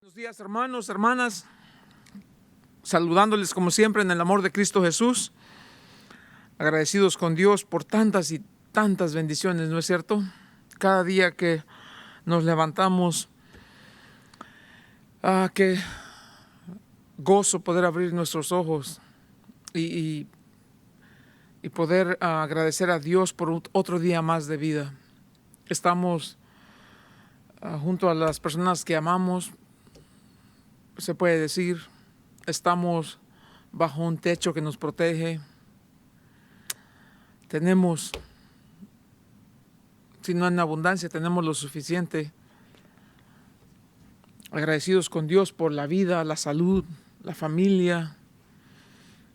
Buenos días, hermanos, hermanas, saludándoles como siempre en el amor de Cristo Jesús, agradecidos con Dios por tantas y tantas bendiciones, ¿no es cierto? Cada día que nos levantamos, qué gozo poder abrir nuestros ojos y poder agradecer a Dios por otro día más de vida. Estamos junto a las personas que amamos, se puede decir, estamos bajo un techo que nos protege. Tenemos, si no en abundancia, tenemos lo suficiente. Agradecidos con Dios por la vida, la salud, la familia.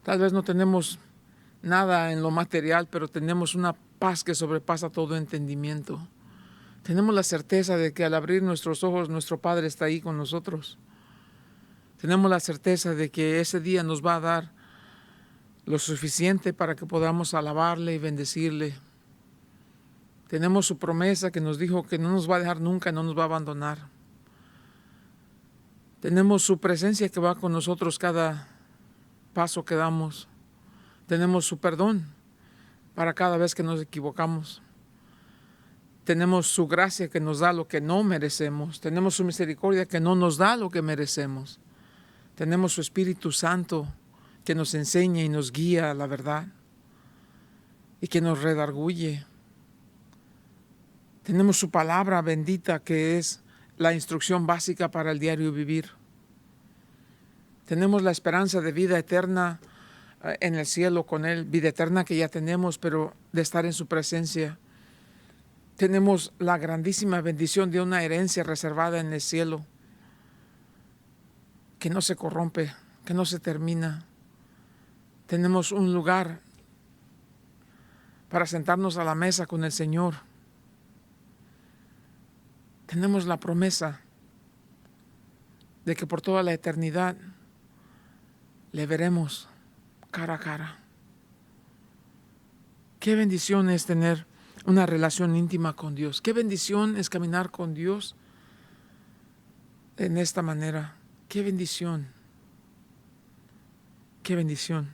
Tal vez no tenemos nada en lo material, pero tenemos una paz que sobrepasa todo entendimiento. Tenemos la certeza de que al abrir nuestros ojos, nuestro Padre está ahí con nosotros. Tenemos la certeza de que ese día nos va a dar lo suficiente para que podamos alabarle y bendecirle. Tenemos su promesa que nos dijo que no nos va a dejar nunca, no nos va a abandonar. Tenemos su presencia que va con nosotros cada paso que damos. Tenemos su perdón para cada vez que nos equivocamos. Tenemos su gracia que nos da lo que no merecemos. Tenemos su misericordia que no nos da lo que merecemos. Tenemos su Espíritu Santo que nos enseña y nos guía a la verdad y que nos redarguye. Tenemos su palabra bendita que es la instrucción básica para el diario vivir. Tenemos la esperanza de vida eterna en el cielo con Él, vida eterna que ya tenemos, pero de estar en su presencia. Tenemos la grandísima bendición de una herencia reservada en el cielo, que no se corrompe, que no se termina. Tenemos un lugar para sentarnos a la mesa con el Señor. Tenemos la promesa de que por toda la eternidad le veremos cara a cara. Qué bendición es tener una relación íntima con Dios. Qué bendición es caminar con Dios en esta manera. Qué bendición. Qué bendición.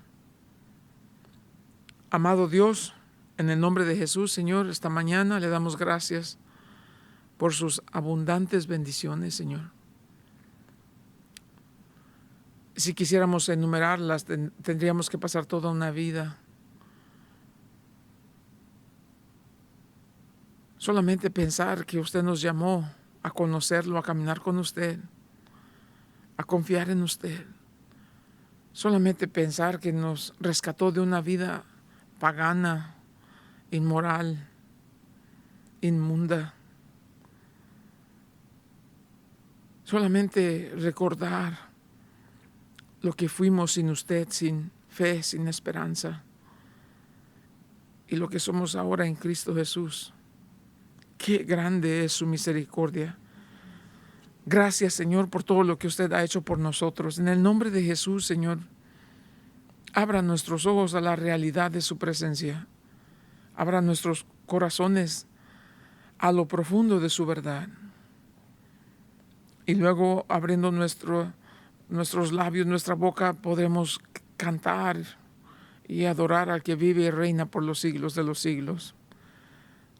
Amado Dios, en el nombre de Jesús, Señor, esta mañana le damos gracias por sus abundantes bendiciones, Señor. Si quisiéramos enumerarlas, tendríamos que pasar toda una vida. Solamente pensar que usted nos llamó a conocerlo, a caminar con usted, a confiar en usted. Solamente pensar que nos rescató de una vida pagana, inmoral, inmunda. Solamente recordar lo que fuimos sin usted, sin fe, sin esperanza, y lo que somos ahora en Cristo Jesús. Qué grande es su misericordia. Gracias, Señor, por todo lo que usted ha hecho por nosotros. En el nombre de Jesús, Señor, abra nuestros ojos a la realidad de su presencia. Abra nuestros corazones a lo profundo de su verdad. Y luego, abriendo nuestros labios, nuestra boca, podremos cantar y adorar al que vive y reina por los siglos de los siglos.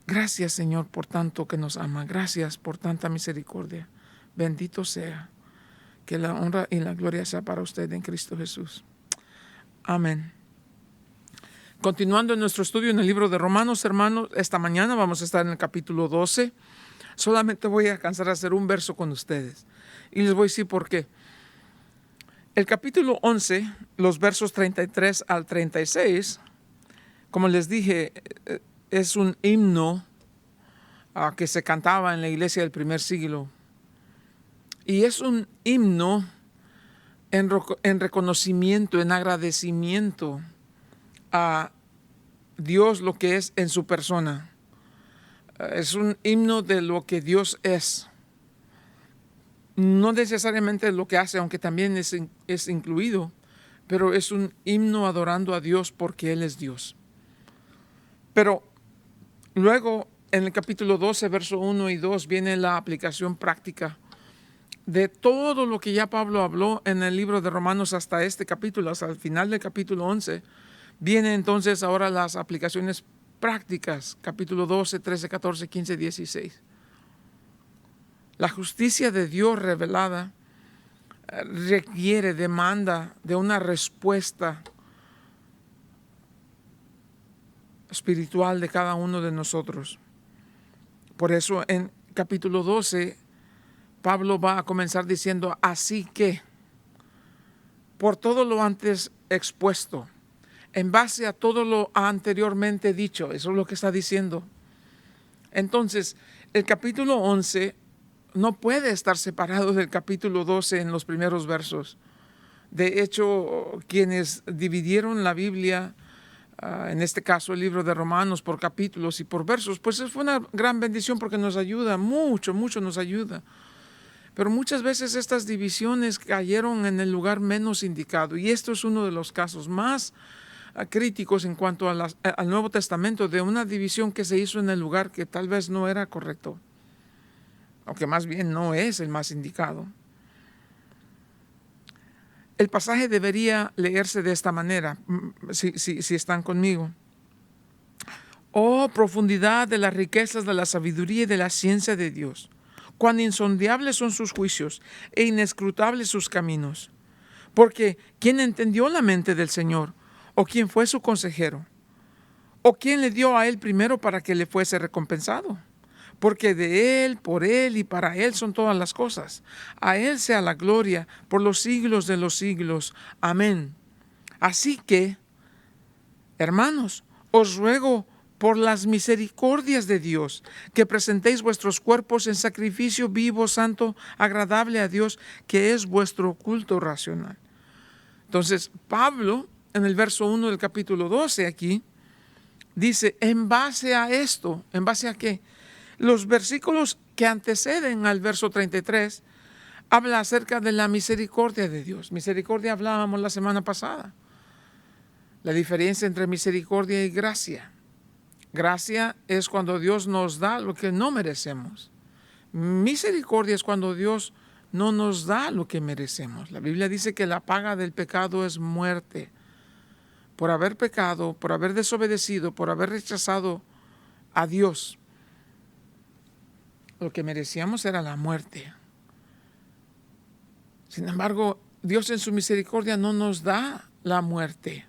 Gracias, Señor, por tanto que nos ama. Gracias por tanta misericordia. Bendito sea. Que la honra y la gloria sea para usted en Cristo Jesús. Amén. Continuando en nuestro estudio en el libro de Romanos, hermanos, esta mañana vamos a estar en el capítulo 12. Solamente voy a alcanzar a hacer un verso con ustedes. Y les voy a decir por qué. El capítulo 11, los versos 33 al 36, como les dije, es un himno que se cantaba en la iglesia del primer siglo. Y es un himno en reconocimiento, en agradecimiento a Dios, lo que es en su persona. Es un himno de lo que Dios es. No necesariamente lo que hace, aunque también es incluido, pero es un himno adorando a Dios porque Él es Dios. Pero luego, en el capítulo 12, verso 1 y 2, viene la aplicación práctica de todo lo que ya Pablo habló en el libro de Romanos hasta este capítulo, hasta el final del capítulo 11, vienen entonces ahora las aplicaciones prácticas, capítulo 12, 13, 14, 15, 16. La justicia de Dios revelada requiere, demanda de una respuesta espiritual de cada uno de nosotros. Por eso en capítulo 12, Pablo va a comenzar diciendo, así que, por todo lo antes expuesto, en base a todo lo anteriormente dicho, eso es lo que está diciendo. Entonces, el capítulo 11 no puede estar separado del capítulo 12 en los primeros versos. De hecho, quienes dividieron la Biblia, en este caso el libro de Romanos, por capítulos y por versos, pues fue una gran bendición porque nos ayuda, mucho nos ayuda. Pero muchas veces estas divisiones cayeron en el lugar menos indicado, y esto es uno de los casos más críticos en cuanto al Nuevo Testamento, de una división que se hizo en el lugar que tal vez no era correcto, o que más bien no es el más indicado. El pasaje debería leerse de esta manera, si están conmigo. Oh, profundidad de las riquezas de la sabiduría y de la ciencia de Dios. Cuán insondables son sus juicios e inescrutables sus caminos. Porque ¿quién entendió la mente del Señor? ¿O quién fue su consejero? ¿O quién le dio a él primero para que le fuese recompensado? Porque de él, por él y para él son todas las cosas. A él sea la gloria por los siglos de los siglos. Amén. Así que, hermanos, os ruego por las misericordias de Dios, que presentéis vuestros cuerpos en sacrificio vivo, santo, agradable a Dios, que es vuestro culto racional. Entonces, Pablo, en el verso 1 del capítulo 12 aquí, dice, en base a esto, ¿en base a qué? Los versículos que anteceden al verso 33 habla acerca de la misericordia de Dios. Misericordia hablábamos la semana pasada. La diferencia entre misericordia y gracia. Gracia es cuando Dios nos da lo que no merecemos. Misericordia es cuando Dios no nos da lo que merecemos. La Biblia dice que la paga del pecado es muerte. Por haber pecado, por haber desobedecido, por haber rechazado a Dios, lo que merecíamos era la muerte. Sin embargo, Dios en su misericordia no nos da la muerte.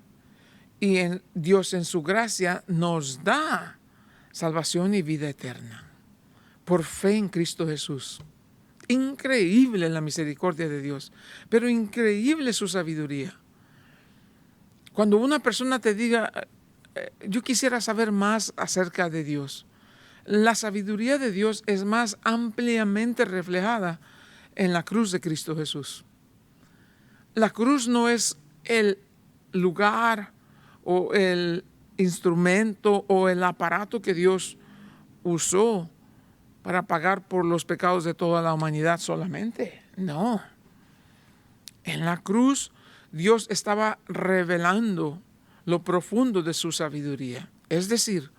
Y Dios en su gracia nos da salvación y vida eterna. Por fe en Cristo Jesús. Increíble la misericordia de Dios, pero increíble su sabiduría. Cuando una persona te diga, yo quisiera saber más acerca de Dios, la sabiduría de Dios es más ampliamente reflejada en la cruz de Cristo Jesús. La cruz no es el lugar o el instrumento o el aparato que Dios usó para pagar por los pecados de toda la humanidad solamente. No. En la cruz Dios estaba revelando lo profundo de su sabiduría. Es decir,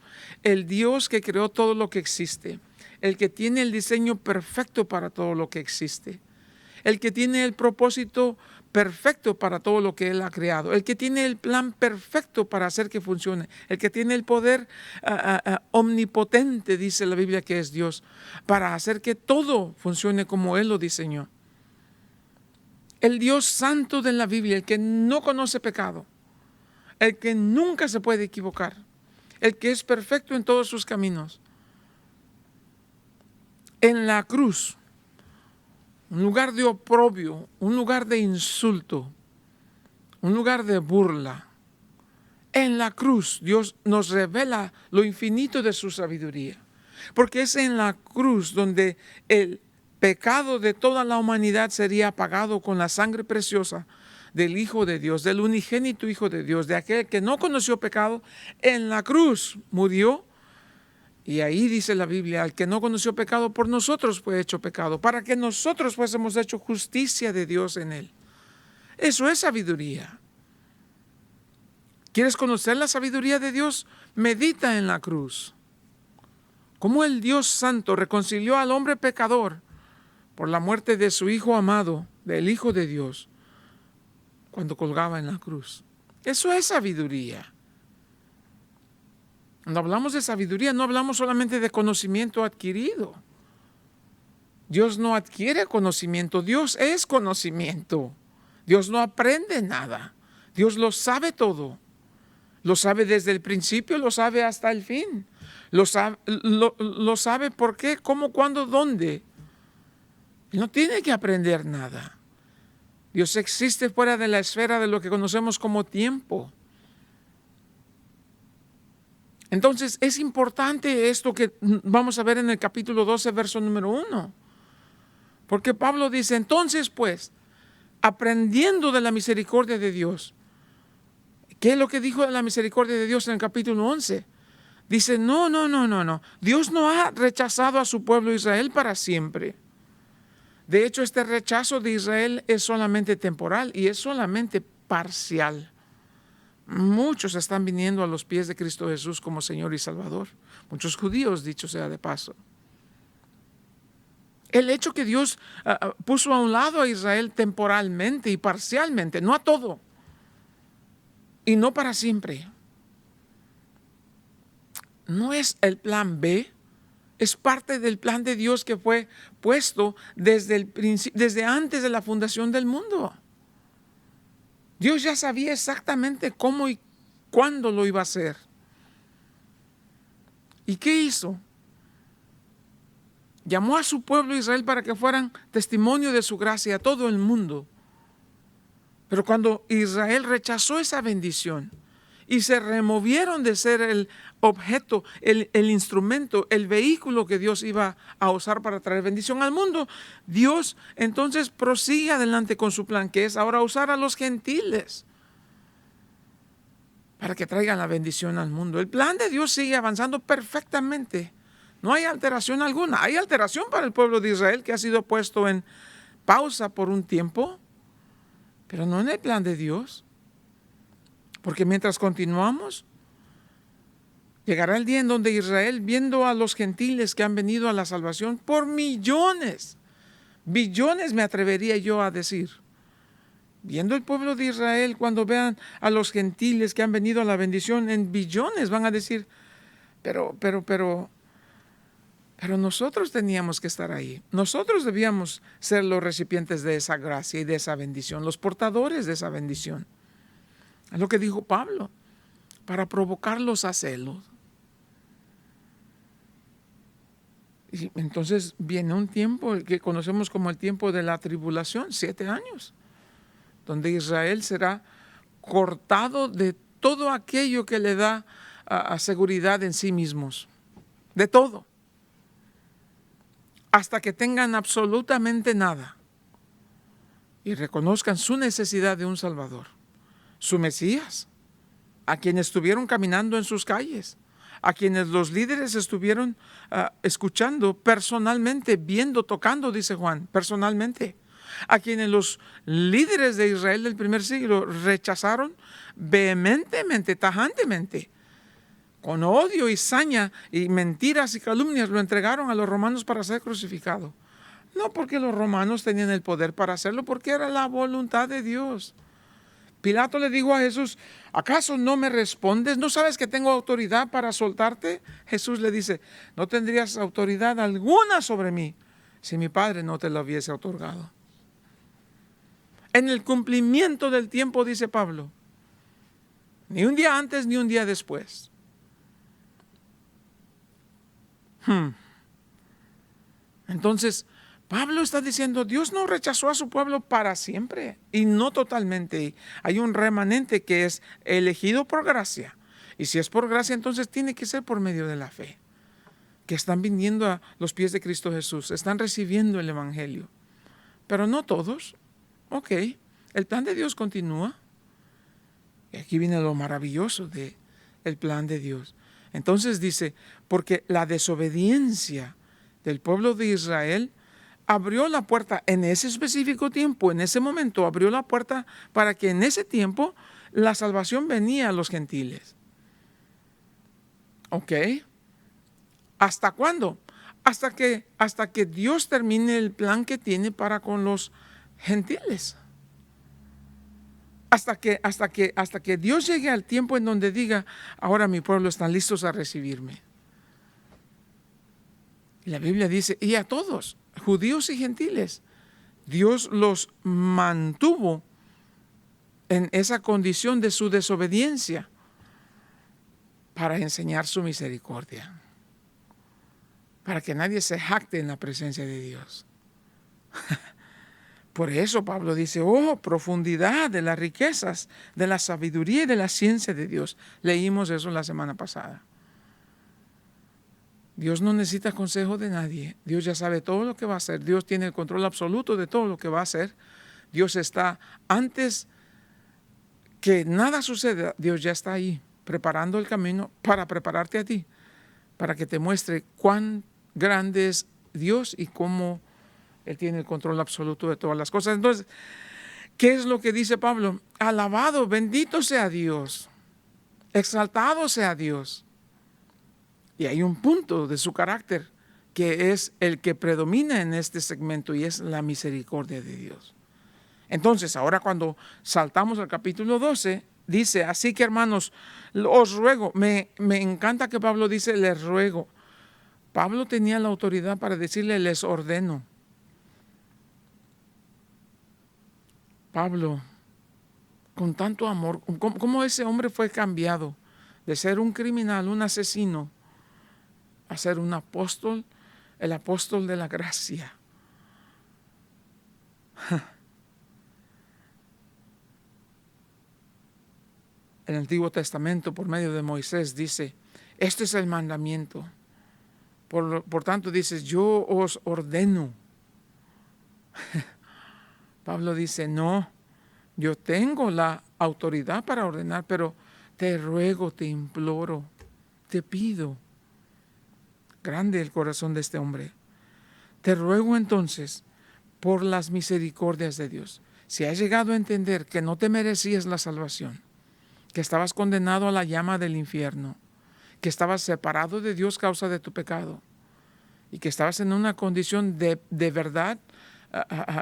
el Dios que creó todo lo que existe, el que tiene el diseño perfecto para todo lo que existe, el que tiene el propósito perfecto para todo lo que Él ha creado, el que tiene el plan perfecto para hacer que funcione, el que tiene el poder omnipotente, dice la Biblia que es Dios, para hacer que todo funcione como Él lo diseñó. El Dios santo de la Biblia, el que no conoce pecado, el que nunca se puede equivocar, el que es perfecto en todos sus caminos. En la cruz, un lugar de oprobio, un lugar de insulto, un lugar de burla. En la cruz Dios nos revela lo infinito de su sabiduría, porque es en la cruz donde el pecado de toda la humanidad sería pagado con la sangre preciosa del Hijo de Dios, del unigénito Hijo de Dios, de aquel que no conoció pecado. En la cruz murió. Y ahí dice la Biblia, al que no conoció pecado, por nosotros fue hecho pecado, para que nosotros fuésemos hecho justicia de Dios en él. Eso es sabiduría. ¿Quieres conocer la sabiduría de Dios? Medita en la cruz. Cómo el Dios Santo reconcilió al hombre pecador por la muerte de su Hijo amado, del Hijo de Dios, cuando colgaba en la cruz. Eso es sabiduría. Cuando hablamos de sabiduría, no hablamos solamente de conocimiento adquirido. Dios no adquiere conocimiento, Dios es conocimiento. Dios no aprende nada. Dios lo sabe todo. Lo sabe desde el principio, lo sabe hasta el fin. Lo sabe por qué, cómo, cuándo, dónde. Él no tiene que aprender nada. Dios existe fuera de la esfera de lo que conocemos como tiempo. Entonces es importante esto que vamos a ver en el capítulo 12, verso número 1. Porque Pablo dice, entonces pues, aprendiendo de la misericordia de Dios. ¿Qué es lo que dijo de la misericordia de Dios en el capítulo 11? Dice, no. Dios no ha rechazado a su pueblo Israel para siempre. De hecho, este rechazo de Israel es solamente temporal y es solamente parcial. Muchos están viniendo a los pies de Cristo Jesús como Señor y Salvador. Muchos judíos, dicho sea de paso. El hecho que Dios puso a un lado a Israel temporalmente y parcialmente, no a todo, y no para siempre, no es el plan B, es parte del plan de Dios que fue puesto desde antes de la fundación del mundo. Dios ya sabía exactamente cómo y cuándo lo iba a hacer. ¿Y qué hizo? Llamó a su pueblo Israel para que fueran testimonio de su gracia a todo el mundo. Pero cuando Israel rechazó esa bendición y se removieron de ser el objeto, el instrumento, el vehículo que Dios iba a usar para traer bendición al mundo, Dios entonces prosigue adelante con su plan, que es ahora usar a los gentiles para que traigan la bendición al mundo. El plan de Dios sigue avanzando perfectamente. No hay alteración alguna. Hay alteración para el pueblo de Israel que ha sido puesto en pausa por un tiempo, pero no en el plan de Dios. Porque mientras continuamos, llegará el día en donde Israel, viendo a los gentiles que han venido a la salvación por millones, billones me atrevería yo a decir, viendo el pueblo de Israel, cuando vean a los gentiles que han venido a la bendición en billones, van a decir, pero nosotros teníamos que estar ahí. Nosotros debíamos ser los recipientes de esa gracia y de esa bendición, los portadores de esa bendición. Es lo que dijo Pablo, para provocarlos a celos. Y entonces viene un tiempo que conocemos como el tiempo de la tribulación, 7 años, donde Israel será cortado de todo aquello que le da seguridad en sí mismos, de todo, hasta que tengan absolutamente nada y reconozcan su necesidad de un Salvador, su Mesías, a quienes estuvieron caminando en sus calles, a quienes los líderes estuvieron escuchando personalmente, viendo, tocando, dice Juan, personalmente, a quienes los líderes de Israel del primer siglo rechazaron vehementemente, tajantemente, con odio y saña y mentiras y calumnias, lo entregaron a los romanos para ser crucificado. No porque los romanos tenían el poder para hacerlo, porque era la voluntad de Dios. Pilato le dijo a Jesús, ¿acaso no me respondes? ¿No sabes que tengo autoridad para soltarte? Jesús le dice, no tendrías autoridad alguna sobre mí si mi Padre no te lo hubiese otorgado. En el cumplimiento del tiempo, dice Pablo, ni un día antes ni un día después. Entonces, Pablo está diciendo, Dios no rechazó a su pueblo para siempre y no totalmente. Hay un remanente que es elegido por gracia. Y si es por gracia, entonces tiene que ser por medio de la fe. Que están viniendo a los pies de Cristo Jesús, están recibiendo el Evangelio. Pero no todos. Ok, el plan de Dios continúa. Y aquí viene lo maravilloso del plan de Dios. Entonces dice, porque la desobediencia del pueblo de Israel abrió la puerta en ese específico tiempo, en ese momento abrió la puerta para que en ese tiempo la salvación venía a los gentiles. ¿Ok? ¿Hasta cuándo? hasta que Dios termine el plan que tiene para con los gentiles. Hasta que Dios llegue al tiempo en donde diga, ahora mi pueblo están listos a recibirme. Y la Biblia dice, y a todos, judíos y gentiles, Dios los mantuvo en esa condición de su desobediencia para enseñar su misericordia, para que nadie se jacte en la presencia de Dios. Por eso Pablo dice, oh, profundidad de las riquezas, de la sabiduría y de la ciencia de Dios. Leímos eso la semana pasada. Dios no necesita consejo de nadie. Dios ya sabe todo lo que va a hacer. Dios tiene el control absoluto de todo lo que va a hacer. Dios está, antes que nada suceda, Dios ya está ahí, preparando el camino para prepararte a ti, para que te muestre cuán grande es Dios y cómo Él tiene el control absoluto de todas las cosas. Entonces, ¿qué es lo que dice Pablo? Alabado, bendito sea Dios, exaltado sea Dios. Y hay un punto de su carácter que es el que predomina en este segmento y es la misericordia de Dios. Entonces, ahora cuando saltamos al capítulo 12, dice, así que hermanos, os ruego, me encanta que Pablo dice, les ruego. Pablo tenía la autoridad para decirle, les ordeno. Pablo, con tanto amor, ¿cómo ese hombre fue cambiado de ser un criminal, un asesino, a ser un apóstol, el apóstol de la gracia? El Antiguo Testamento, por medio de Moisés, dice, este es el mandamiento. Por tanto, dice, yo os ordeno. Pablo dice, no, yo tengo la autoridad para ordenar, pero te ruego, te imploro, te pido. Grande el corazón de este hombre. Te ruego entonces, por las misericordias de Dios, si has llegado a entender que no te merecías la salvación, que estabas condenado a la llama del infierno, que estabas separado de Dios causa de tu pecado y que estabas en una condición de verdad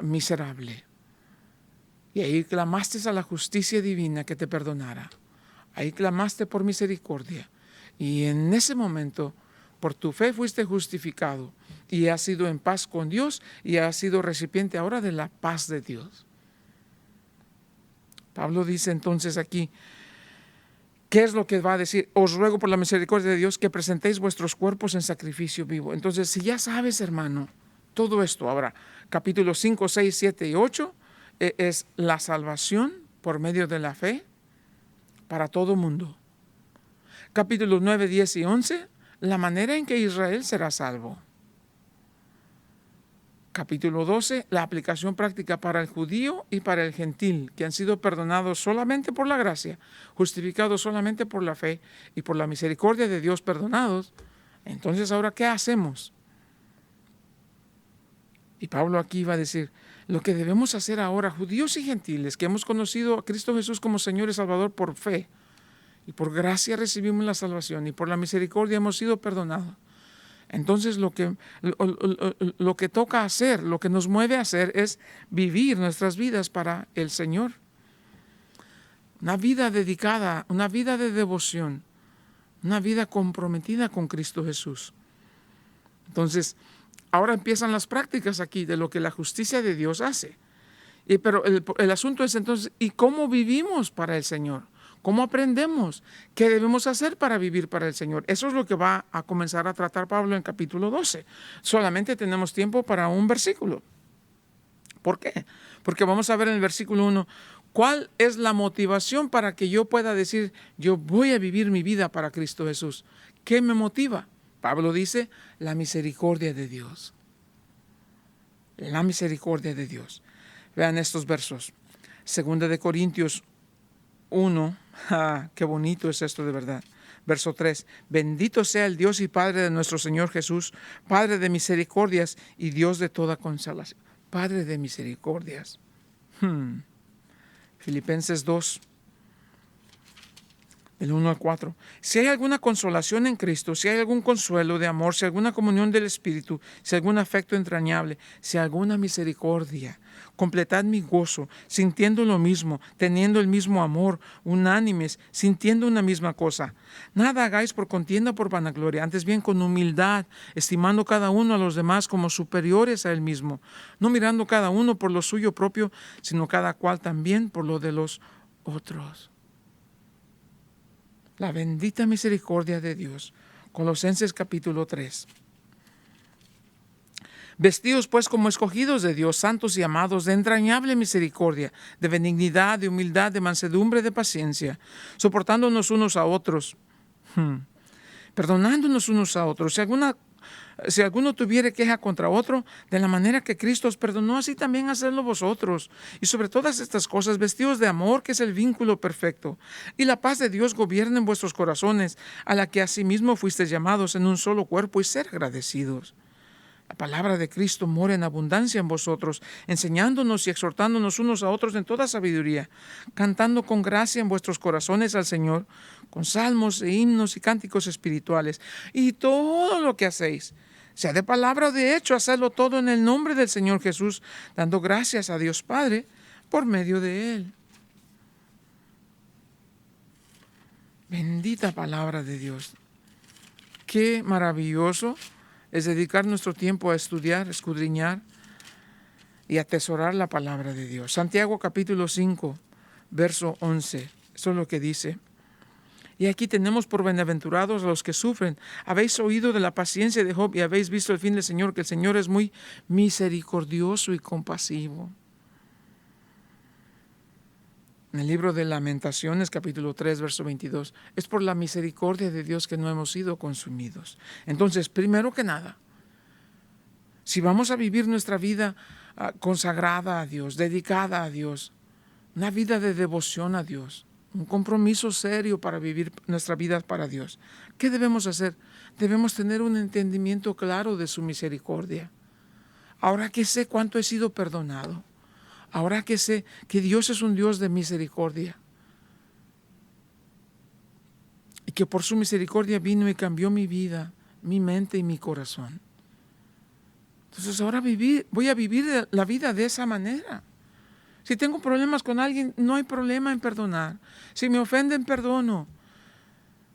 miserable. Y ahí clamaste a la justicia divina que te perdonara. Ahí clamaste por misericordia. Y en ese momento, por tu fe fuiste justificado y has sido en paz con Dios y has sido recipiente ahora de la paz de Dios. Pablo dice entonces aquí, ¿qué es lo que va a decir? Os ruego por la misericordia de Dios que presentéis vuestros cuerpos en sacrificio vivo. Entonces, si ya sabes, hermano, todo esto ahora, capítulos 5, 6, 7 y 8, es la salvación por medio de la fe para todo mundo. Capítulos 9, 10 y 11, la manera en que Israel será salvo. Capítulo 12, la aplicación práctica para el judío y para el gentil, que han sido perdonados solamente por la gracia, justificados solamente por la fe y por la misericordia de Dios perdonados. Entonces, ¿ahora qué hacemos? Y Pablo aquí va a decir, lo que debemos hacer ahora, judíos y gentiles, que hemos conocido a Cristo Jesús como Señor y Salvador por fe, y por gracia recibimos la salvación, y por la misericordia hemos sido perdonados. Entonces lo que toca hacer, lo que nos mueve a hacer es vivir nuestras vidas para el Señor. Una vida dedicada, una vida de devoción, una vida comprometida con Cristo Jesús. Entonces, ahora empiezan las prácticas aquí de lo que la justicia de Dios hace. Pero el asunto es entonces, ¿y cómo vivimos para el Señor? ¿Cómo aprendemos? ¿Qué debemos hacer para vivir para el Señor? Eso es lo que va a comenzar a tratar Pablo en capítulo 12. Solamente tenemos tiempo para un versículo. ¿Por qué? Porque vamos a ver en el versículo 1, ¿cuál es la motivación para que yo pueda decir, yo voy a vivir mi vida para Cristo Jesús? ¿Qué me motiva? Pablo dice, la misericordia de Dios. La misericordia de Dios. Vean estos versos. 2 de Corintios 1, qué bonito es esto de verdad. Verso 3, bendito sea el Dios y Padre de nuestro Señor Jesús, Padre de misericordias y Dios de toda consolación. Padre de misericordias. Filipenses 2, del 1 al 4. Si hay alguna consolación en Cristo, si hay algún consuelo de amor, si hay alguna comunión del Espíritu, si hay algún afecto entrañable, si hay alguna misericordia, completad mi gozo, sintiendo lo mismo, teniendo el mismo amor, unánimes, sintiendo una misma cosa. Nada hagáis por contienda o por vanagloria, antes bien con humildad, estimando cada uno a los demás como superiores a él mismo, no mirando cada uno por lo suyo propio, sino cada cual también por lo de los otros. La bendita misericordia de Dios. Colosenses capítulo 3. Vestidos pues como escogidos de Dios, santos y amados, de entrañable misericordia, de benignidad, de humildad, de mansedumbre, de paciencia, soportándonos unos a otros, perdonándonos unos a otros. Si alguno tuviere queja contra otro, de la manera que Cristo os perdonó, así también hacedlo vosotros. Y sobre todas estas cosas, vestidos de amor, que es el vínculo perfecto. Y la paz de Dios gobierne en vuestros corazones, a la que asimismo fuisteis llamados en un solo cuerpo, y ser agradecidos. La palabra de Cristo mora en abundancia en vosotros, enseñándonos y exhortándonos unos a otros en toda sabiduría, cantando con gracia en vuestros corazones al Señor, con salmos e himnos y cánticos espirituales. Y todo lo que hacéis, sea de palabra o de hecho, hacedlo todo en el nombre del Señor Jesús, dando gracias a Dios Padre por medio de Él. Bendita palabra de Dios. Qué maravilloso es dedicar nuestro tiempo a estudiar, escudriñar y atesorar la palabra de Dios. Santiago capítulo 5, verso 11. Eso es lo que dice. Y aquí tenemos por bienaventurados a los que sufren. Habéis oído de la paciencia de Job y habéis visto el fin del Señor, que el Señor es muy misericordioso y compasivo. En el libro de Lamentaciones, capítulo 3, verso 22, es por la misericordia de Dios que no hemos sido consumidos. Entonces, primero que nada, si vamos a vivir nuestra vida consagrada a Dios, dedicada a Dios, una vida de devoción a Dios, un compromiso serio para vivir nuestra vida para Dios, ¿qué debemos hacer? Debemos tener un entendimiento claro de su misericordia. Ahora que sé cuánto he sido perdonado, ahora que sé que Dios es un Dios de misericordia y que por su misericordia vino y cambió mi vida, mi mente y mi corazón. Entonces ahora voy a vivir la vida de esa manera. Si tengo problemas con alguien, no hay problema en perdonar. Si me ofenden, perdono.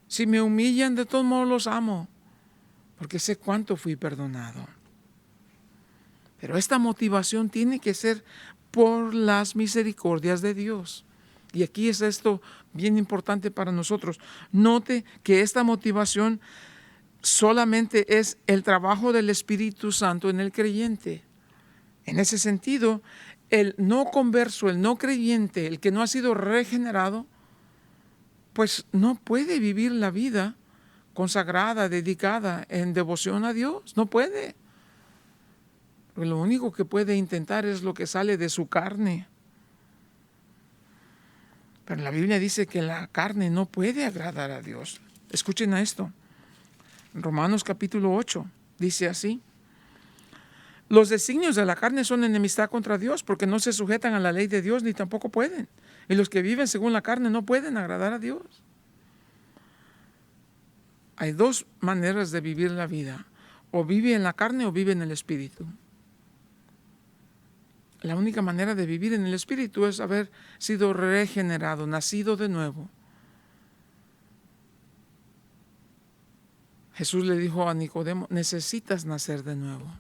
Si me humillan, de todos modos los amo, porque sé cuánto fui perdonado. Pero esta motivación tiene que ser por las misericordias de Dios. Y aquí es esto bien importante para nosotros. Note que esta motivación solamente es el trabajo del Espíritu Santo en el creyente. En ese sentido, el no converso, el no creyente, el que no ha sido regenerado, pues no puede vivir la vida consagrada, dedicada en devoción a Dios. No puede. Porque lo único que puede intentar es lo que sale de su carne. Pero la Biblia dice que la carne no puede agradar a Dios. Escuchen a esto. Romanos capítulo 8 dice así: los designios de la carne son enemistad contra Dios, porque no se sujetan a la ley de Dios ni tampoco pueden. Y los que viven según la carne no pueden agradar a Dios. Hay dos maneras de vivir la vida: o vive en la carne o vive en el Espíritu. La única manera de vivir en el Espíritu es haber sido regenerado, nacido de nuevo. Jesús le dijo a Nicodemo: necesitas nacer de nuevo.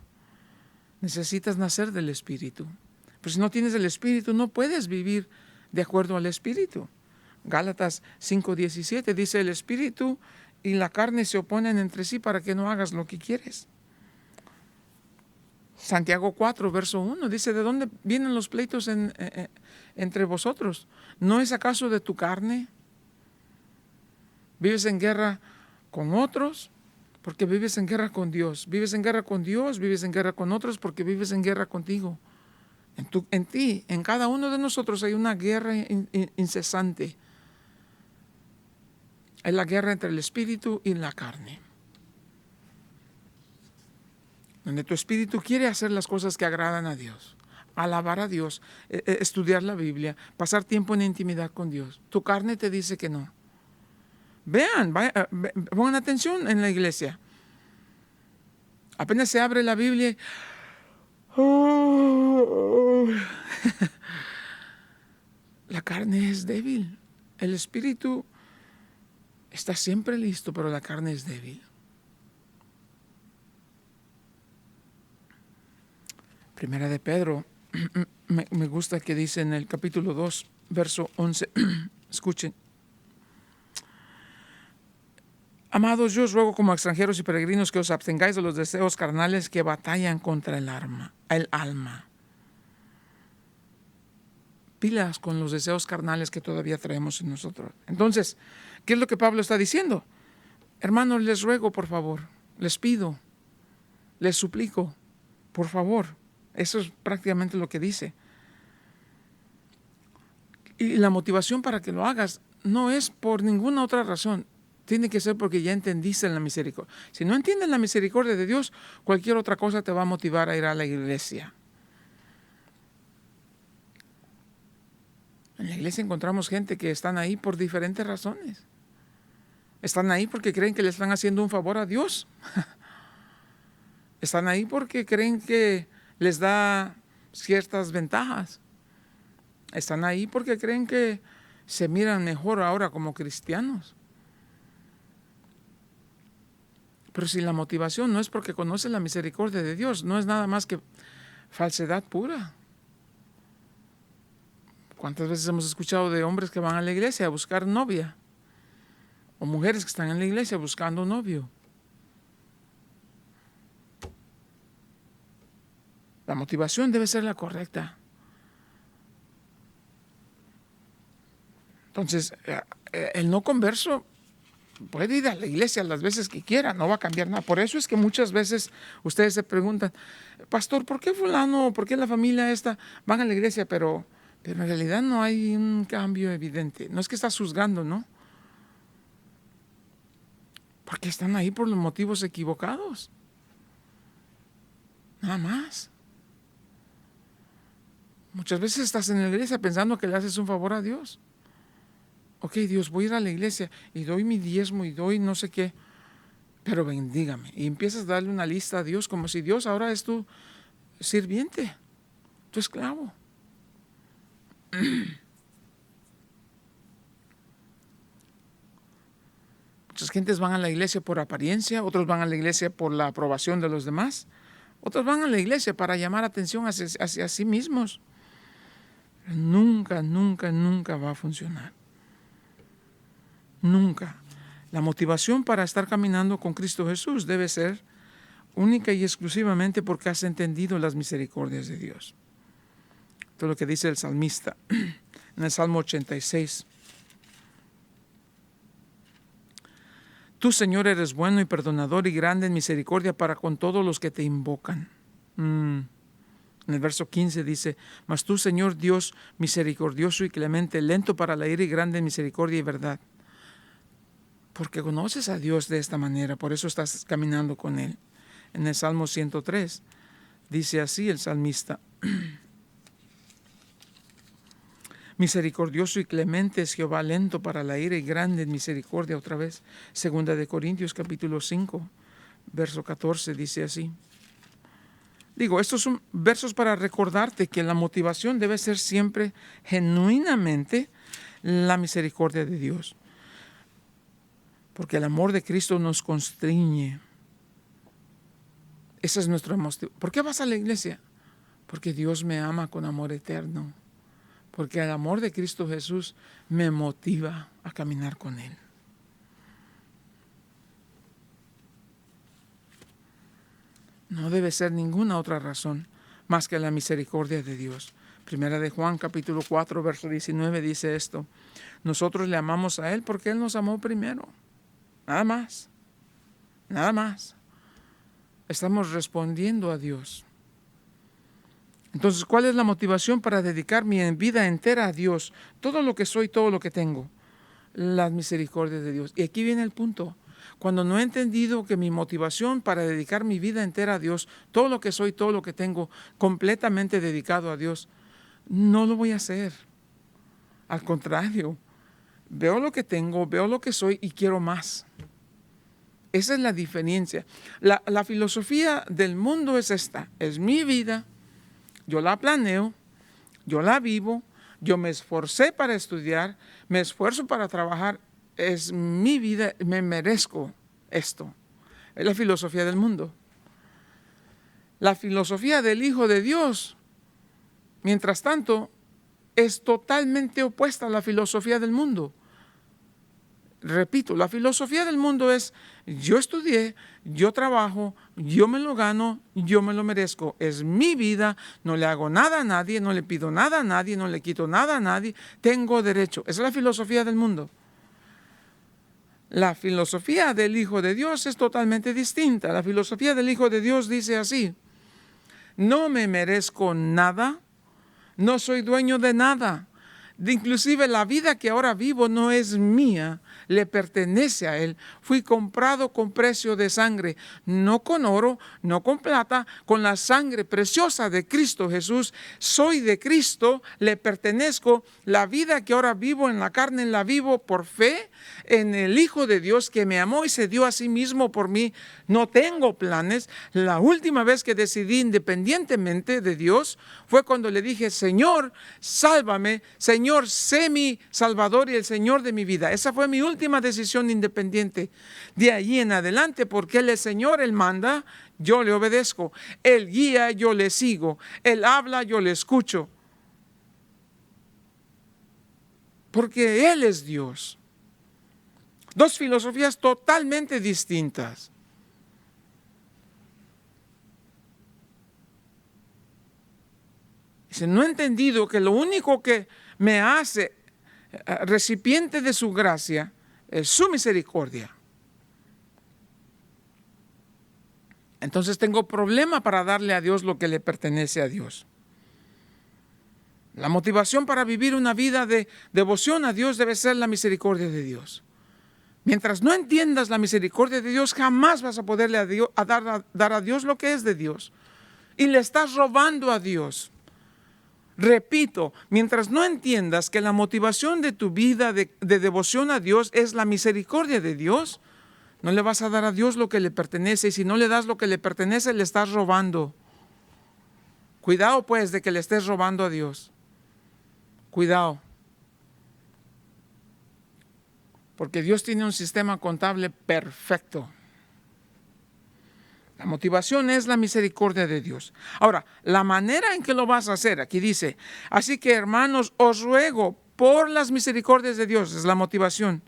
Necesitas nacer del Espíritu. Pero si no tienes el Espíritu, no puedes vivir de acuerdo al Espíritu. Gálatas 5:17 dice: el Espíritu y la carne se oponen entre sí para que no hagas lo que quieres. Santiago 4, verso 1 dice: ¿de dónde vienen los pleitos entre vosotros? ¿No es acaso de tu carne? ¿Vives en guerra con otros? Porque vives en guerra con Dios. Vives en guerra con Dios, vives en guerra con otros porque vives en guerra contigo. En ti, en cada uno de nosotros hay una guerra incesante. Es la guerra entre el espíritu y la carne. Donde tu espíritu quiere hacer las cosas que agradan a Dios, alabar a Dios, estudiar la Biblia, pasar tiempo en intimidad con Dios. Tu carne te dice que no. Vean, pongan atención en la iglesia. Apenas se abre la Biblia. La carne es débil. El espíritu está siempre listo, pero la carne es débil. Primera de Pedro, me gusta que dice en el capítulo 2, verso 11. Escuchen. Amados, yo os ruego como extranjeros y peregrinos que os abstengáis de los deseos carnales que batallan contra el alma. Pilas con los deseos carnales que todavía traemos en nosotros. Entonces, ¿qué es lo que Pablo está diciendo? Hermanos, les ruego, por favor, les pido, les suplico, por favor. Eso es prácticamente lo que dice. Y la motivación para que lo hagas no es por ninguna otra razón. Tiene que ser porque ya entendiste la misericordia. Si no entiendes la misericordia de Dios, cualquier otra cosa te va a motivar a ir a la iglesia. En la iglesia encontramos gente que están ahí por diferentes razones. Están ahí porque creen que le están haciendo un favor a Dios. Están ahí porque creen que les da ciertas ventajas. Están ahí porque creen que se miran mejor ahora como cristianos. Pero si la motivación no es porque conocen la misericordia de Dios, no es nada más que falsedad pura. ¿Cuántas veces hemos escuchado de hombres que van a la iglesia a buscar novia? O mujeres que están en la iglesia buscando un novio. La motivación debe ser la correcta. Entonces, el no converso puede ir a la iglesia las veces que quiera, no va a cambiar nada. Por eso es que muchas veces ustedes se preguntan, pastor, ¿por qué fulano, por qué la familia esta van a la iglesia, pero en realidad no hay un cambio evidente? No es que estás juzgando, ¿no? Porque están ahí por los motivos equivocados. Nada más. Muchas veces estás en la iglesia pensando que le haces un favor a Dios. Ok, Dios, voy a ir a la iglesia y doy mi diezmo y doy no sé qué, pero bendígame. Y empiezas a darle una lista a Dios como si Dios ahora es tu sirviente, tu esclavo. Muchas gentes van a la iglesia por apariencia, otros van a la iglesia por la aprobación de los demás, otros van a la iglesia para llamar atención hacia sí mismos. Nunca, nunca, nunca va a funcionar. Nunca. La motivación para estar caminando con Cristo Jesús debe ser única y exclusivamente porque has entendido las misericordias de Dios. Esto es lo que dice el salmista en el Salmo 86. Tú, Señor, eres bueno y perdonador y grande en misericordia para con todos los que te invocan. En el verso 15 dice, mas tú, Señor Dios, misericordioso y clemente, lento para la ira y grande en misericordia y verdad. Porque conoces a Dios de esta manera, por eso estás caminando con Él. En el Salmo 103 dice así el salmista, misericordioso y clemente es Jehová, lento para la ira y grande en misericordia. Otra vez, segunda de Corintios capítulo 5, verso 14 dice así. Digo, estos son versos para recordarte que la motivación debe ser siempre genuinamente la misericordia de Dios. Porque el amor de Cristo nos constriñe. Esa es nuestra motivación. ¿Por qué vas a la iglesia? Porque Dios me ama con amor eterno. Porque el amor de Cristo Jesús me motiva a caminar con Él. No debe ser ninguna otra razón más que la misericordia de Dios. Primera de Juan, capítulo 4, verso 19 dice esto. Nosotros le amamos a Él porque Él nos amó primero. Nada más. Nada más. Estamos respondiendo a Dios. Entonces, ¿cuál es la motivación para dedicar mi vida entera a Dios? Todo lo que soy, todo lo que tengo. La misericordia de Dios. Y aquí viene el punto. Cuando no he entendido que mi motivación para dedicar mi vida entera a Dios, todo lo que soy, todo lo que tengo, completamente dedicado a Dios, no lo voy a hacer. Al contrario, Veo lo que tengo, veo lo que soy y quiero más. Esa es la diferencia. La filosofía del mundo es esta. Es mi vida, yo la planeo, yo la vivo, yo me esforcé para estudiar, me esfuerzo para trabajar. Es mi vida, me merezco esto. Es la filosofía del mundo. La filosofía del Hijo de Dios, mientras tanto, es totalmente opuesta a la filosofía del mundo. Repito, la filosofía del mundo es: yo estudié, yo trabajo, yo me lo gano, yo me lo merezco. Es mi vida, no le hago nada a nadie, no le pido nada a nadie, no le quito nada a nadie, tengo derecho. Esa es la filosofía del mundo. La filosofía del Hijo de Dios es totalmente distinta. La filosofía del Hijo de Dios dice así: no me merezco nada, no soy dueño de nada. Inclusive la vida que ahora vivo no es mía, le pertenece a Él. Fui comprado con precio de sangre, no con oro, no con plata, con la sangre preciosa de Cristo Jesús. Soy de Cristo, le pertenezco. La vida que ahora vivo en la carne, la vivo por fe en el Hijo de Dios que me amó y se dio a sí mismo por mí. No tengo planes. La última vez que decidí independientemente de Dios fue cuando le dije: Señor, sálvame, Señor, sé mi Salvador y el Señor de mi vida. Esa fue mi última decisión independiente. De ahí en adelante, porque Él es Señor, Él manda, yo le obedezco. Él guía, yo le sigo. Él habla, yo le escucho. Porque Él es Dios. Dos filosofías totalmente distintas. Dice: no he entendido que lo único que me hace recipiente de su gracia es su misericordia. Entonces tengo problema para darle a Dios lo que le pertenece a Dios. La motivación para vivir una vida de devoción a Dios debe ser la misericordia de Dios. Mientras no entiendas la misericordia de Dios, jamás vas a poderle dar a Dios lo que es de Dios. Y le estás robando a Dios. Repito, mientras no entiendas que la motivación de tu vida de devoción a Dios es la misericordia de Dios, no le vas a dar a Dios lo que le pertenece. Y si no le das lo que le pertenece, le estás robando. Cuidado pues de que le estés robando a Dios. Cuidado. Porque Dios tiene un sistema contable perfecto. La motivación es la misericordia de Dios. Ahora, la manera en que lo vas a hacer, aquí dice: así que, hermanos, os ruego por las misericordias de Dios, es la motivación.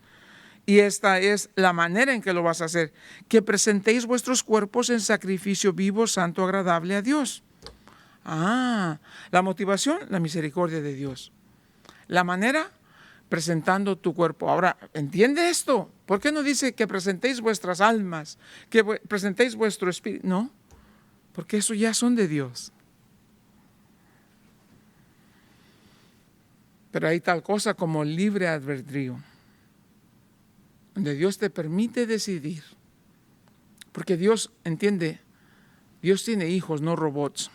Y esta es la manera en que lo vas a hacer: que presentéis vuestros cuerpos en sacrificio vivo, santo, agradable a Dios. La motivación, la misericordia de Dios. La manera, presentando tu cuerpo. Ahora, ¿entiende esto? ¿Por qué no dice que presentéis vuestras almas, que presentéis vuestro espíritu? No, porque eso ya son de Dios. Pero hay tal cosa como libre albedrío, donde Dios te permite decidir. Porque Dios, entiende, Dios tiene hijos, no robots.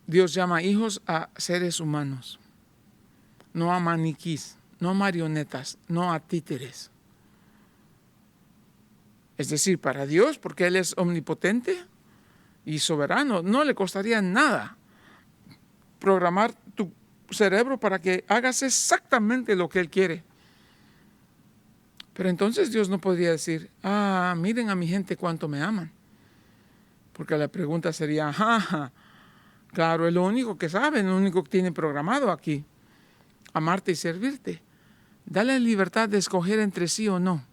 Dios llama hijos a seres humanos, no a maniquís, no a marionetas, no a títeres. Es decir, para Dios, porque Él es omnipotente y soberano, no le costaría nada programar tu cerebro para que hagas exactamente lo que Él quiere. Pero entonces Dios no podría decir: miren a mi gente cuánto me aman. Porque la pregunta sería: claro, es lo único que saben, lo único que tienen programado aquí. Amarte y servirte. Dale libertad de escoger entre sí o no.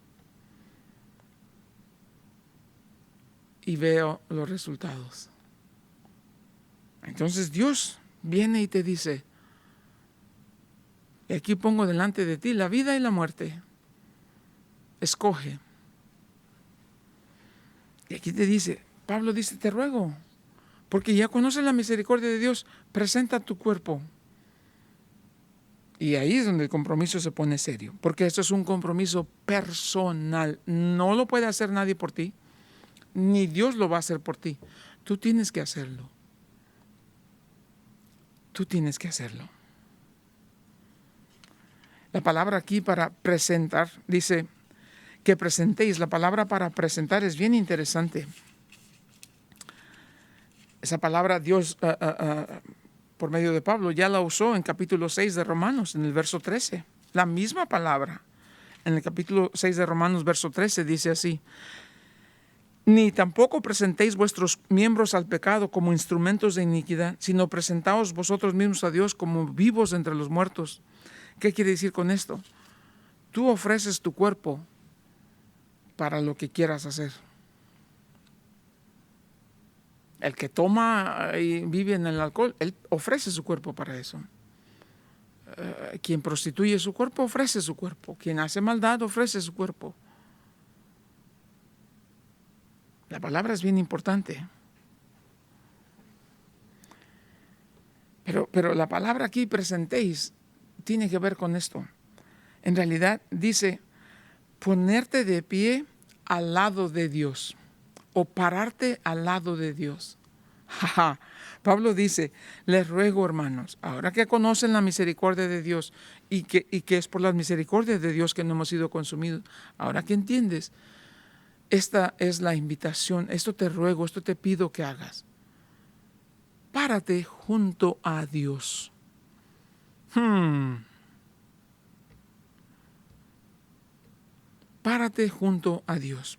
Y veo los resultados. Entonces Dios viene y te dice: y aquí pongo delante de ti la vida y la muerte. Escoge. Y aquí te dice, Pablo dice: te ruego, porque ya conoces la misericordia de Dios, presenta tu cuerpo. Y ahí es donde el compromiso se pone serio, porque esto es un compromiso personal. No lo puede hacer nadie por ti, ni Dios lo va a hacer por ti. Tú tienes que hacerlo. Tú tienes que hacerlo. La palabra aquí para presentar, dice que presentéis. La palabra para presentar es bien interesante. Esa palabra Dios, por medio de Pablo, ya la usó en capítulo 6 de Romanos, en el verso 13. La misma palabra. En el capítulo 6 de Romanos, verso 13, dice así: ni tampoco presentéis vuestros miembros al pecado como instrumentos de iniquidad, sino presentaos vosotros mismos a Dios como vivos entre los muertos. ¿Qué quiere decir con esto? Tú ofreces tu cuerpo para lo que quieras hacer. El que toma y vive en el alcohol, él ofrece su cuerpo para eso. Quien prostituye su cuerpo, ofrece su cuerpo. Quien hace maldad, ofrece su cuerpo. La palabra es bien importante. Pero la palabra aquí, presentéis, tiene que ver con esto. En realidad dice, ponerte de pie al lado de Dios o pararte al lado de Dios. Pablo dice, les ruego, hermanos, ahora que conocen la misericordia de Dios y que es por las misericordias de Dios que no hemos sido consumidos, ahora que entiendes, esta es la invitación, esto te ruego, esto te pido que hagas. Párate junto a Dios. Párate junto a Dios.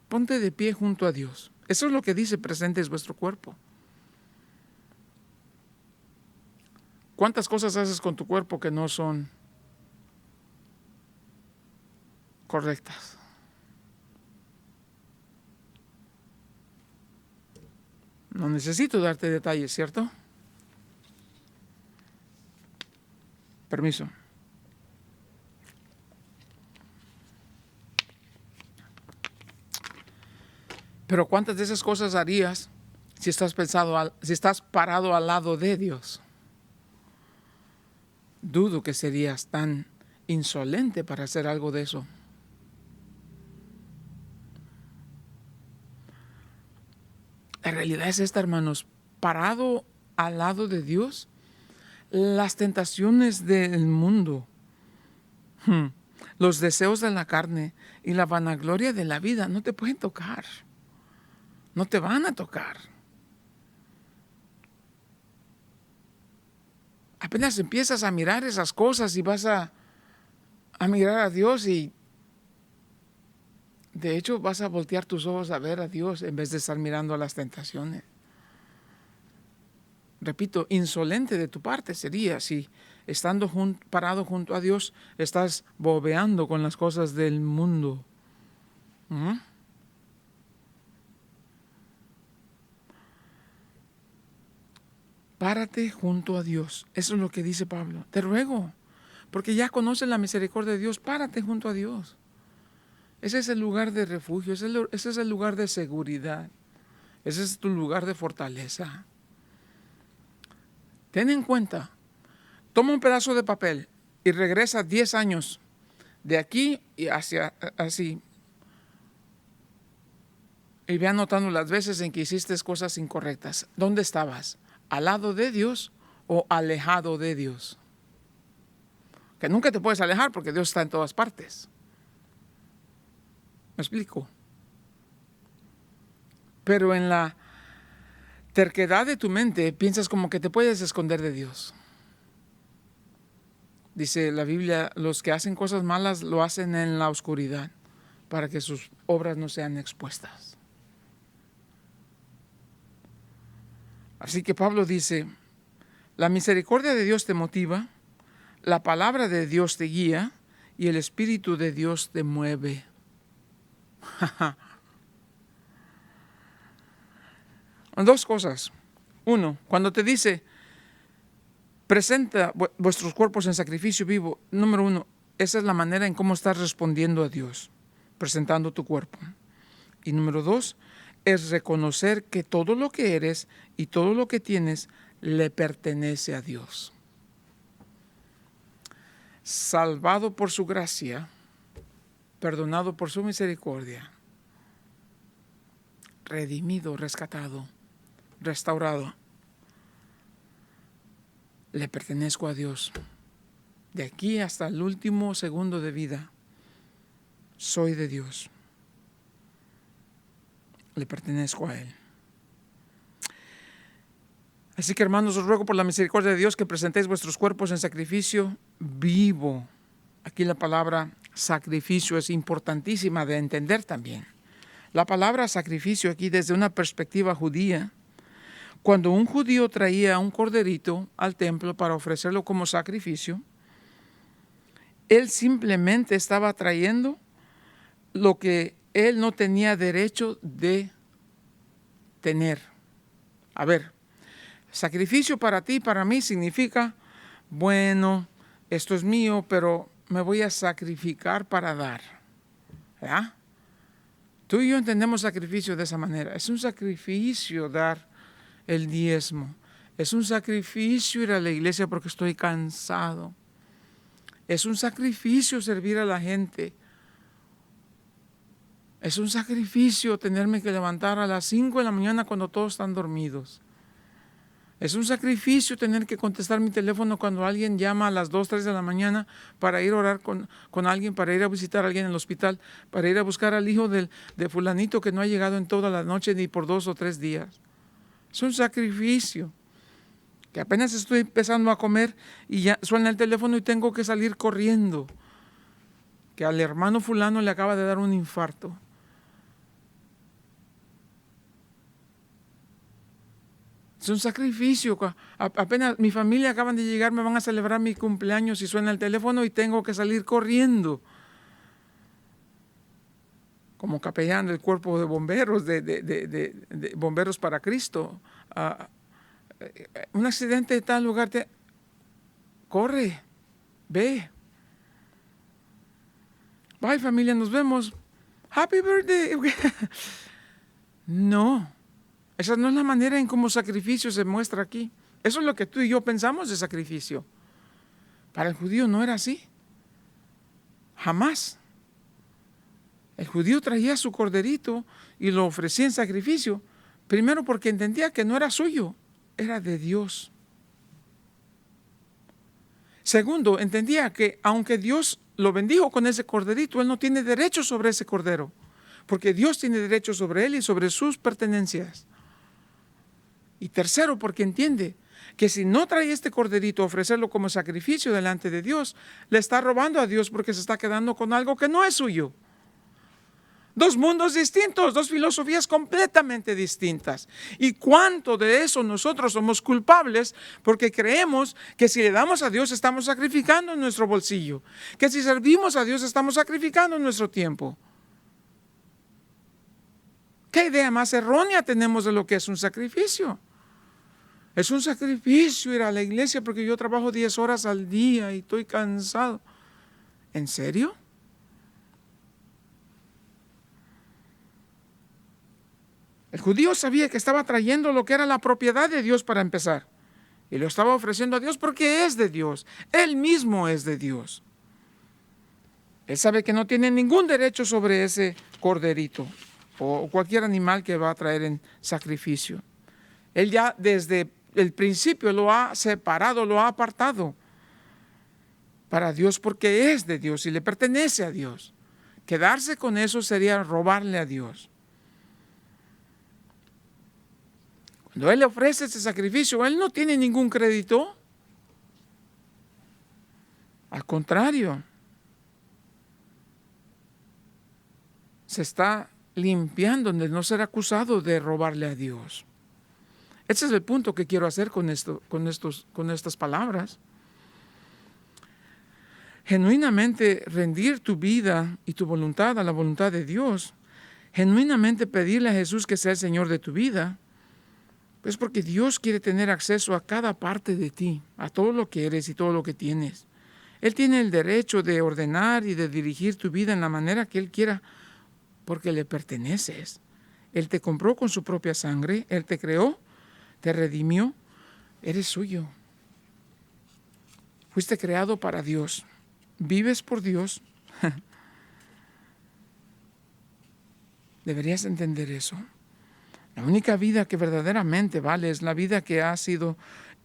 Ponte de pie junto a Dios. Eso es lo que dice, presentes vuestro cuerpo. ¿Cuántas cosas haces con tu cuerpo que no son correctas? No necesito darte detalles, ¿cierto? Permiso. Pero ¿cuántas de esas cosas harías si estás parado al lado de Dios? Dudo que serías tan insolente para hacer algo de eso. La realidad es esta, hermanos, parado al lado de Dios, las tentaciones del mundo, los deseos de la carne y la vanagloria de la vida no te pueden tocar. No te van a tocar. Apenas empiezas a mirar esas cosas y vas a mirar a Dios y de hecho vas a voltear tus ojos a ver a Dios en vez de estar mirando a las tentaciones. Repito, insolente de tu parte sería si estando parado junto a Dios estás bobeando con las cosas del mundo. Párate junto a Dios. Eso es lo que dice Pablo. Te ruego, porque ya conoces la misericordia de Dios, párate junto a Dios. Ese es el lugar de refugio, ese es el lugar de seguridad, ese es tu lugar de fortaleza. Ten en cuenta, toma un pedazo de papel y regresa 10 años de aquí y hacia así. Y ve anotando las veces en que hiciste cosas incorrectas. ¿Dónde estabas? ¿Al lado de Dios o alejado de Dios? Que nunca te puedes alejar porque Dios está en todas partes. ¿Me explico? Pero en la terquedad de tu mente piensas como que te puedes esconder de Dios. Dice la Biblia, los que hacen cosas malas lo hacen en la oscuridad para que sus obras no sean expuestas. Así que Pablo dice, la misericordia de Dios te motiva, la palabra de Dios te guía y el Espíritu de Dios te mueve. Dos cosas. Uno, cuando te dice, presenta vuestros cuerpos en sacrificio vivo. Número uno, esa es la manera en cómo estás respondiendo a Dios, presentando tu cuerpo. Y número dos, es reconocer que todo lo que eres y todo lo que tienes le pertenece a Dios. Salvado por su gracia, perdonado por su misericordia, redimido, rescatado, restaurado. Le pertenezco a Dios. De aquí hasta el último segundo de vida, soy de Dios. Le pertenezco a Él. Así que, hermanos, os ruego por la misericordia de Dios que presentéis vuestros cuerpos en sacrificio vivo. Aquí la palabra sacrificio es importantísima de entender también. La palabra sacrificio aquí desde una perspectiva judía, cuando un judío traía un corderito al templo para ofrecerlo como sacrificio, él simplemente estaba trayendo lo que él no tenía derecho de tener. A ver, sacrificio para ti, para mí significa, bueno, esto es mío, pero me voy a sacrificar para dar. ¿Verdad? Tú y yo entendemos sacrificio de esa manera. Es un sacrificio dar el diezmo. Es un sacrificio ir a la iglesia porque estoy cansado. Es un sacrificio servir a la gente. Es un sacrificio tenerme que levantar a las 5 de la mañana cuando todos están dormidos. Es un sacrificio tener que contestar mi teléfono cuando alguien llama a las 2, 3 de la mañana para ir a orar con alguien, para ir a visitar a alguien en el hospital, para ir a buscar al hijo de fulanito que no ha llegado en toda la noche ni por 2 o 3 días. Es un sacrificio. Que apenas estoy empezando a comer y ya suena el teléfono y tengo que salir corriendo. Que al hermano fulano le acaba de dar un infarto. Es un sacrificio. Apenas mi familia acaban de llegar, me van a celebrar mi cumpleaños y suena el teléfono y tengo que salir corriendo. Como capellán del cuerpo de bomberos, de bomberos para Cristo. Un accidente de tal lugar, corre, ve. Bye familia, nos vemos. Happy birthday. No, esa no es la manera en cómo sacrificio se muestra aquí. Eso es lo que tú y yo pensamos de sacrificio. Para el judío no era así. Jamás. El judío traía su corderito y lo ofrecía en sacrificio. Primero porque entendía que no era suyo, era de Dios. Segundo, entendía que aunque Dios lo bendijo con ese corderito, él no tiene derecho sobre ese cordero, porque Dios tiene derecho sobre él y sobre sus pertenencias. Y tercero, porque entiende que si no trae este corderito a ofrecerlo como sacrificio delante de Dios, le está robando a Dios porque se está quedando con algo que no es suyo. Dos mundos distintos, dos filosofías completamente distintas. ¿Y cuánto de eso nosotros somos culpables? Porque creemos que si le damos a Dios estamos sacrificando en nuestro bolsillo. Que si servimos a Dios estamos sacrificando nuestro tiempo. ¿Qué idea más errónea tenemos de lo que es un sacrificio? Es un sacrificio ir a la iglesia porque yo trabajo 10 horas al día y estoy cansado. ¿En serio? El judío sabía que estaba trayendo lo que era la propiedad de Dios para empezar. Y lo estaba ofreciendo a Dios porque es de Dios. Él mismo es de Dios. Él sabe que no tiene ningún derecho sobre ese corderito o cualquier animal que va a traer en sacrificio. Él ya desde el principio lo ha separado, lo ha apartado para Dios porque es de Dios y le pertenece a Dios. Quedarse con eso sería robarle a Dios. Cuando Él le ofrece ese sacrificio, Él no tiene ningún crédito. Al contrario, se está limpiando de no ser acusado de robarle a Dios. Ese es el punto que quiero hacer con estas palabras. Genuinamente rendir tu vida y tu voluntad a la voluntad de Dios, genuinamente pedirle a Jesús que sea el Señor de tu vida, es porque Dios quiere tener acceso a cada parte de ti, a todo lo que eres y todo lo que tienes. Él tiene el derecho de ordenar y de dirigir tu vida en la manera que Él quiera, porque le perteneces. Él te compró con su propia sangre, Él te creó, te redimió, eres suyo. Fuiste creado para Dios, vives por Dios. Deberías entender eso. La única vida que verdaderamente vale es la vida que ha sido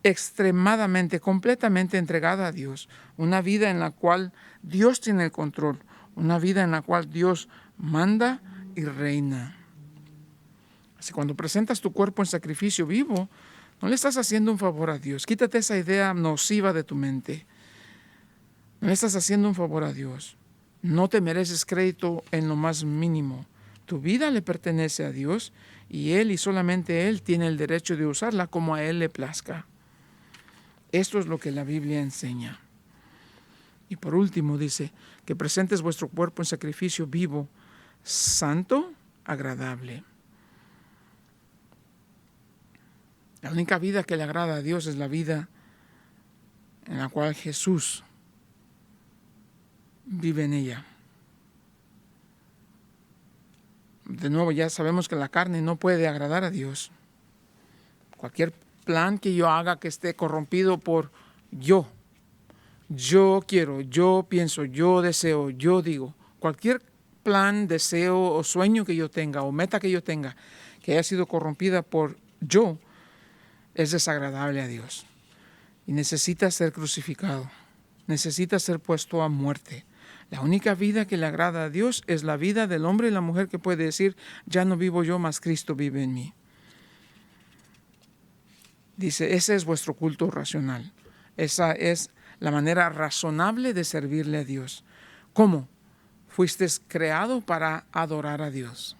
extremadamente, completamente entregada a Dios, una vida en la cual Dios tiene el control, una vida en la cual Dios manda y reina. Así cuando presentas tu cuerpo en sacrificio vivo, no le estás haciendo un favor a Dios. Quítate esa idea nociva de tu mente. No le estás haciendo un favor a Dios. No te mereces crédito en lo más mínimo. Tu vida le pertenece a Dios y Él y solamente Él tiene el derecho de usarla como a Él le plazca. Esto es lo que la Biblia enseña. Y por último dice que presentes vuestro cuerpo en sacrificio vivo, santo, agradable. La única vida que le agrada a Dios es la vida en la cual Jesús vive en ella. De nuevo, ya sabemos que la carne no puede agradar a Dios. Cualquier plan que yo haga que esté corrompido por yo quiero, yo pienso, yo deseo, yo digo, cualquier plan, deseo o sueño que yo tenga o meta que yo tenga que haya sido corrompida por yo, es desagradable a Dios y necesita ser crucificado, necesita ser puesto a muerte. La única vida que le agrada a Dios es la vida del hombre y la mujer que puede decir, ya no vivo yo, mas Cristo vive en mí. Dice, ese es vuestro culto racional. Esa es la manera razonable de servirle a Dios. ¿Cómo? Fuiste creado para adorar a Dios.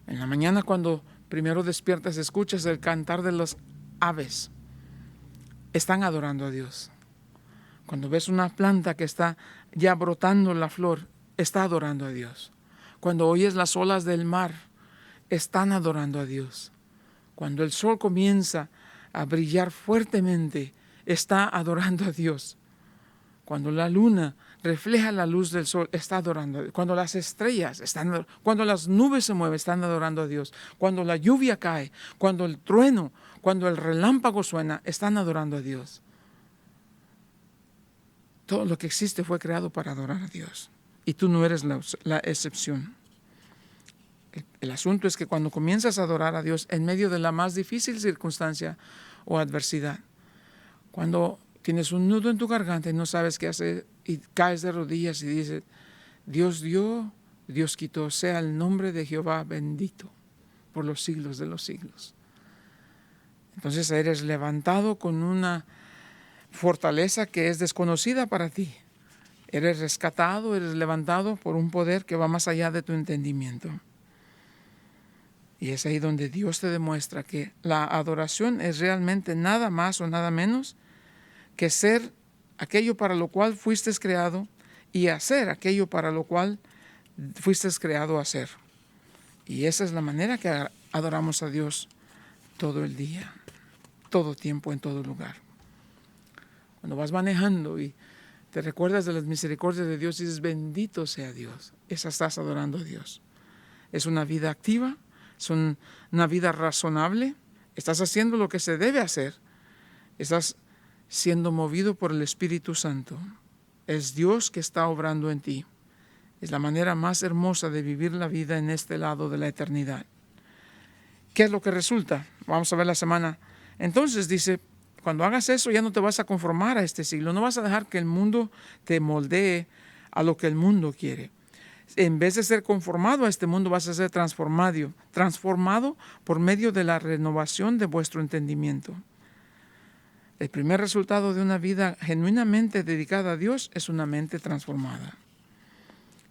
En la mañana cuando primero despiertas, escuchas el cantar de las aves. Están adorando a Dios. Cuando ves una planta que está ya brotando la flor, está adorando a Dios. Cuando oyes las olas del mar, están adorando a Dios. Cuando el sol comienza a brillar fuertemente, está adorando a Dios. Cuando la luna refleja la luz del sol, está adorando a Dios. Cuando las estrellas cuando las nubes se mueven, están adorando a Dios. Cuando la lluvia cae, cuando el trueno, cuando el relámpago suena, están adorando a Dios. Todo lo que existe fue creado para adorar a Dios. Y tú no eres la excepción. El asunto es que cuando comienzas a adorar a Dios en medio de la más difícil circunstancia o adversidad, cuando tienes un nudo en tu garganta y no sabes qué hacer y caes de rodillas y dices, Dios dio, Dios quitó, sea el nombre de Jehová bendito por los siglos de los siglos. Entonces eres levantado con una fortaleza que es desconocida para ti. Eres rescatado, eres levantado por un poder que va más allá de tu entendimiento. Y es ahí donde Dios te demuestra que la adoración es realmente nada más o nada menos que ser aquello para lo cual fuiste creado y hacer aquello para lo cual fuiste creado a hacer. Y esa es la manera que adoramos a Dios todo el día, todo tiempo, en todo lugar. Cuando vas manejando y te recuerdas de las misericordias de Dios y dices, bendito sea Dios, esa estás adorando a Dios. Es una vida activa, es una vida razonable, estás haciendo lo que se debe hacer, estás siendo movido por el Espíritu Santo. Es Dios que está obrando en ti. Es la manera más hermosa de vivir la vida en este lado de la eternidad. ¿Qué es lo que resulta? Vamos a ver la semana. Entonces dice, cuando hagas eso ya no te vas a conformar a este siglo, no vas a dejar que el mundo te moldee a lo que el mundo quiere. En vez de ser conformado a este mundo, vas a ser transformado por medio de la renovación de vuestro entendimiento. El primer resultado de una vida genuinamente dedicada a Dios es una mente transformada.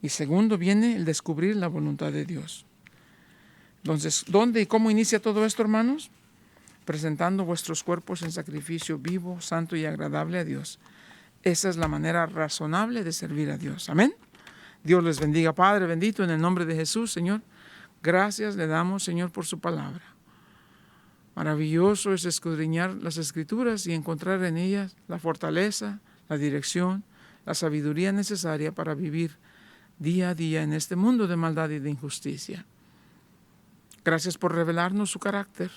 Y segundo viene el descubrir la voluntad de Dios. Entonces, ¿dónde y cómo inicia todo esto, hermanos? Presentando vuestros cuerpos en sacrificio vivo, santo y agradable a Dios. Esa es la manera razonable de servir a Dios. Amén. Dios les bendiga. Padre bendito, en el nombre de Jesús, Señor, gracias le damos, Señor, por su palabra. Maravilloso es escudriñar las Escrituras y encontrar en ellas la fortaleza, la dirección, la sabiduría necesaria para vivir día a día en este mundo de maldad y de injusticia. Gracias por revelarnos su carácter.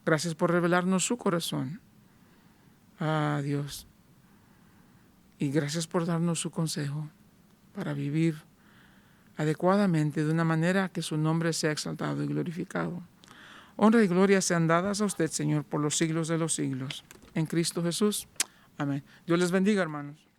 Gracias por revelarnos su corazón. Ah, Dios. Y gracias por darnos su consejo para vivir adecuadamente de una manera que su nombre sea exaltado y glorificado. Honra y gloria sean dadas a usted, Señor, por los siglos de los siglos. En Cristo Jesús. Amén. Dios les bendiga, hermanos.